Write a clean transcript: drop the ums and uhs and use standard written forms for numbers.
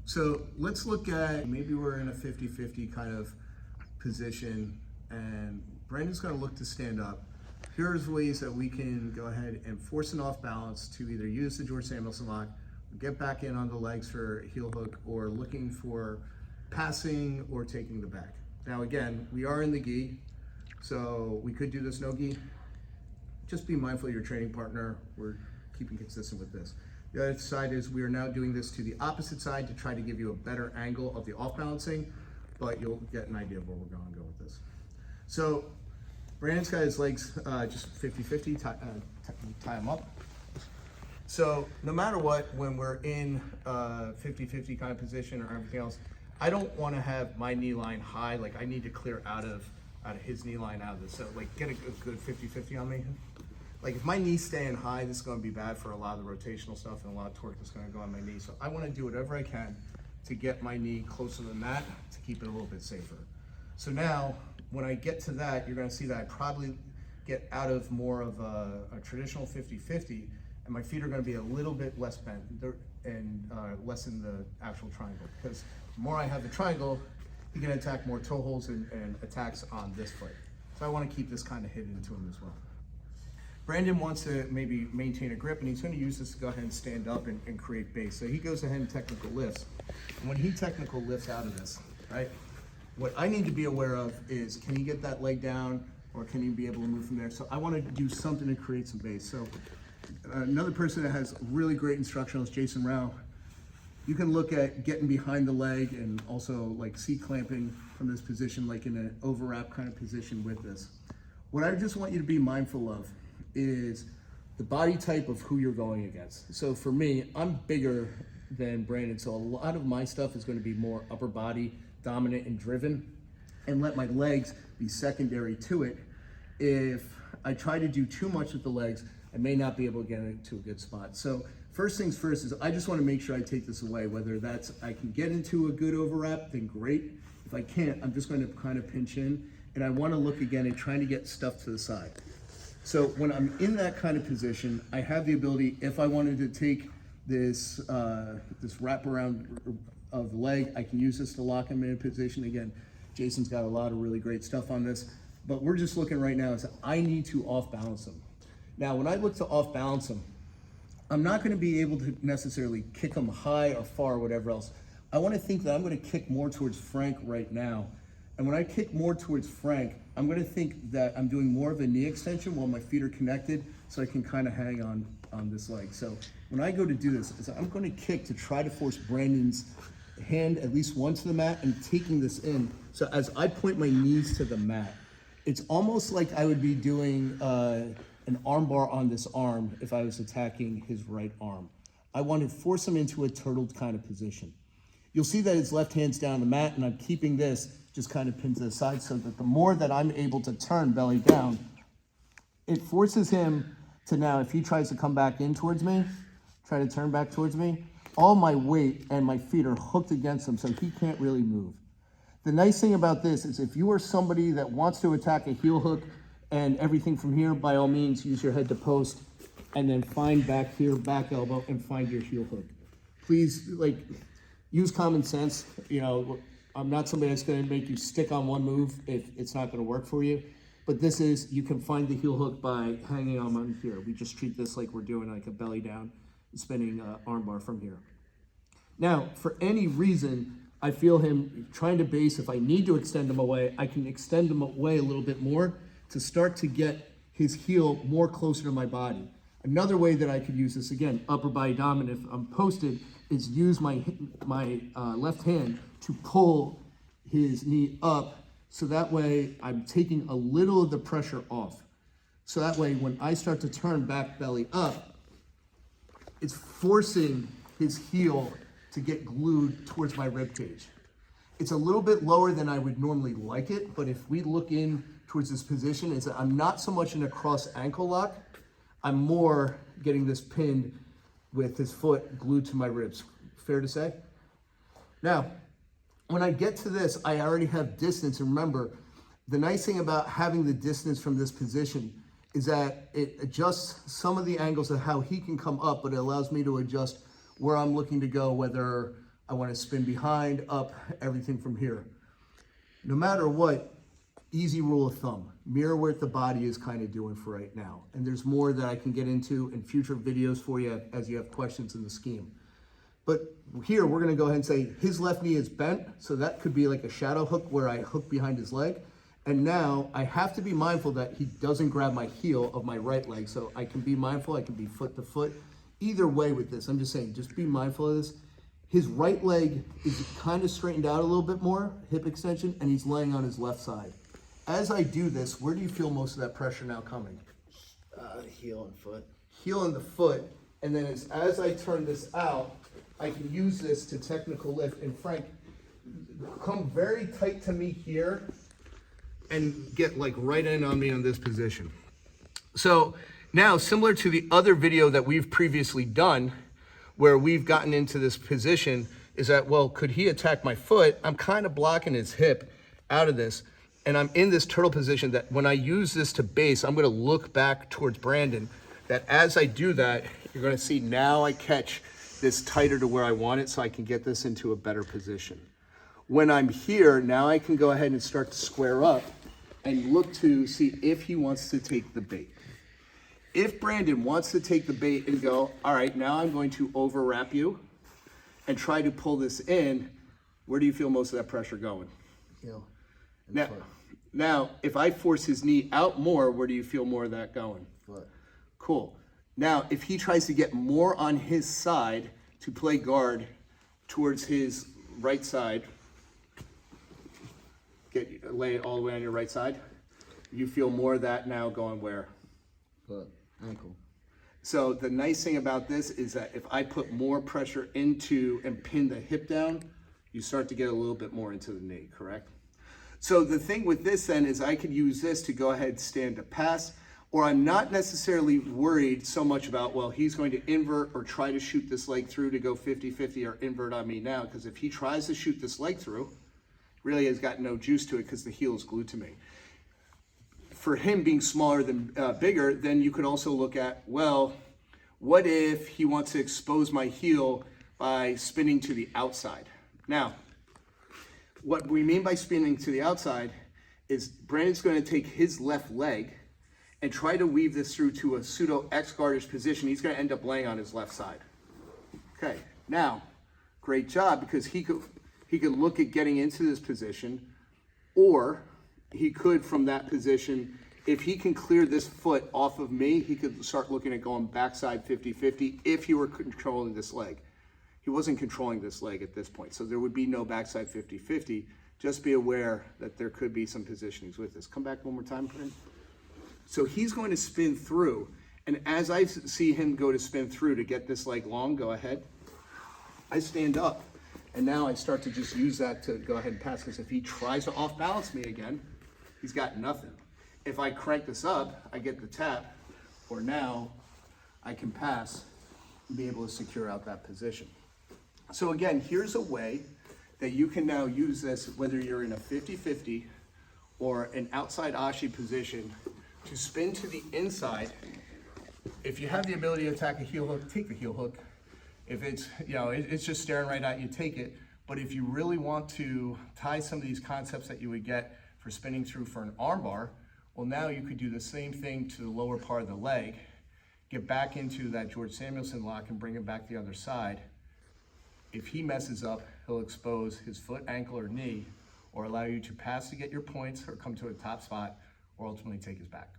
So let's look at, maybe we're in a 50-50 kind of position and Brandon's gonna look to stand up. Here's ways that we can go ahead and force an off balance to either use the George Samuelson lock, get back in on the legs for a heel hook, or looking for passing or taking the back. Now again, we are in the gi, so we could do this no gi. Just be mindful of your training partner. We're keeping consistent with this. The other side is we are now doing this to the opposite side to try to give you a better angle of the off balancing, but you'll get an idea of where we're going to go with this. So Brandon's got his legs just 50-50, tie them up. So no matter what, when we're in 50-50 kind of position or everything else, I don't want to have my knee line high. Like I need to clear out of his knee line out of this. So like get a good 50-50 on me. Like if my knee's staying high, this is going to be bad for a lot of the rotational stuff and a lot of torque that's going to go on my knee. So I want to do whatever I can to get my knee closer to the mat to keep it a little bit safer. So now when I get to that, you're going to see that I probably get out of more of a traditional 50-50, and my feet are going to be a little bit less bent and less in the actual triangle, because the more I have the triangle, he can attack more toe holds and attacks on this foot. So I want to keep this kind of hidden into him as well. Brandon wants to maybe maintain a grip, and he's going to use this to go ahead and stand up and create base. So he goes ahead and technical lifts. And when he technical lifts out of this, right, what I need to be aware of is, can he get that leg down, or can he be able to move from there? So I want to do something to create some base. So another person that has really great instructional is Jason Rao. You can look at getting behind the leg and also like seat clamping from this position, like in an overwrap kind of position with this. What I just want you to be mindful of is the body type of who you're going against. So for me, I'm bigger than Brandon, so a lot of my stuff is going to be more upper body dominant and driven, and let my legs be secondary to it. If I try to do too much with the legs, I may not be able to get it to a good spot. So first things first is I just want to make sure I take this away, whether that's I can get into a good overwrap, then great. If I can't, I'm just going to kind of pinch in, and I want to look again and trying to get stuff to the side. So when I'm in that kind of position, I have the ability, if I wanted to take this this wraparound of the leg, I can use this to lock him in a position. Again, Jason's got a lot of really great stuff on this, but we're just looking right now is I need to off balance him. Now, when I look to off balance him, I'm not going to be able to necessarily kick him high or far or whatever else. I want to think that I'm going to kick more towards Frank right now. And when I kick more towards Frank, I'm going to think that I'm doing more of a knee extension while my feet are connected, so I can kind of hang on this leg. So when I go to do this, I'm going to kick to try to force Brandon's hand at least once to the mat and taking this in. So as I point my knees to the mat, it's almost like I would be doing an arm bar on this arm if I was attacking his right arm. I want to force him into a turtled kind of position. You'll see that his left hand's down on the mat, and I'm keeping this just kind of pinned to the side, so that the more that I'm able to turn belly down, it forces him to now, if he tries to come back in towards me, try to turn back towards me, all my weight and my feet are hooked against him, so he can't really move. The nice thing about this is if you are somebody that wants to attack a heel hook and everything from here, by all means, use your head to post and then find back here, back elbow, and find your heel hook. Please, like, use common sense. You know, I'm not somebody that's going to make you stick on one move if it's not going to work for you. But this is, you can find the heel hook by hanging on here. We just treat this like we're doing like a belly down, spinning arm bar from here. Now, for any reason, I feel him trying to base. If I need to extend him away, I can extend him away a little bit more to start to get his heel more closer to my body. Another way that I could use this, again, upper body dominant, if I'm posted, is use my left hand to pull his knee up, so that way I'm taking a little of the pressure off. So that way when I start to turn back belly up, it's forcing his heel to get glued towards my rib cage. It's a little bit lower than I would normally like it, but if we look in towards this position, is that I'm not so much in a cross ankle lock, I'm more getting this pinned with his foot glued to my ribs. Fair to say? Now, when I get to this, I already have distance. And remember, the nice thing about having the distance from this position is that it adjusts some of the angles of how he can come up, but it allows me to adjust where I'm looking to go, whether I want to spin behind, up, everything from here. No matter what, easy rule of thumb, mirror what the body is kind of doing for right now. And there's more that I can get into in future videos for you as you have questions in the scheme. But here, we're gonna go ahead and say his left knee is bent, so that could be like a shadow hook where I hook behind his leg. And now I have to be mindful that he doesn't grab my heel of my right leg. So I can be mindful, I can be foot to foot. Either way with this, I'm just saying, just be mindful of this. His right leg is kind of straightened out a little bit more, hip extension, and he's laying on his left side. As I do this, where do you feel most of that pressure now coming? Heel and foot. Heel and the foot. And then as I turn this out, I can use this to technical lift. And Frank, come very tight to me here and get like right in on me on this position. So now, similar to the other video that we've previously done, where we've gotten into this position, is that, well, could he attack my foot? I'm kind of blocking his hip out of this. And I'm in this turtle position that when I use this to base, I'm gonna look back towards Brandon, that as I do that, you're gonna see now I catch this tighter to where I want it so I can get this into a better position. When I'm here, now I can go ahead and start to square up and look to see if he wants to take the bait. If Brandon wants to take the bait and go, all right, now I'm going to overwrap you and try to pull this in, where do you feel most of that pressure going? Heel. Now, if I force his knee out more, where do you feel more of that going? Foot. Cool. Now, if he tries to get more on his side to play guard towards his right side, lay it all the way on your right side, you feel more of that now going where? Foot. Ankle. So the nice thing about this is that if I put more pressure into and pin the hip down, you start to get a little bit more into the knee, correct? So the thing with this then is I could use this to go ahead and stand to pass, or I'm not necessarily worried so much about, well, he's going to invert or try to shoot this leg through to go 50-50 or invert on me now, because if he tries to shoot this leg through, really has got no juice to it because the heel is glued to me. For him being smaller than bigger, then you could also look at, well, what if he wants to expose my heel by spinning to the outside? Now, what we mean by spinning to the outside is Brandon's going to take his left leg and try to weave this through to a pseudo X-guardish position. He's going to end up laying on his left side. Okay, now, great job, because he could look at getting into this position, or he could, from that position, if he can clear this foot off of me, he could start looking at going backside 50-50 if he were controlling this leg. He wasn't controlling this leg at this point, so there would be no backside 50-50. Just be aware that there could be some positionings with this. Come back one more time, Brandon. So he's going to spin through, and as I see him go to spin through to get this leg long, go ahead, I stand up, and now I start to just use that to go ahead and pass, because if he tries to off-balance me again, he's got nothing. If I crank this up, I get the tap, or now I can pass and be able to secure out that position. So again, here's a way that you can now use this, whether you're in a 50-50 or an outside ashi position, to spin to the inside. If you have the ability to attack a heel hook, take the heel hook. If it's, it's just staring right at you, take it. But if you really want to tie some of these concepts that you would get for spinning through for an arm bar, well, now you could do the same thing to the lower part of the leg, get back into that George Samuelson lock and bring him back the other side. If he messes up, he'll expose his foot, ankle, or knee, or allow you to pass to get your points or come to a top spot, or ultimately take his back.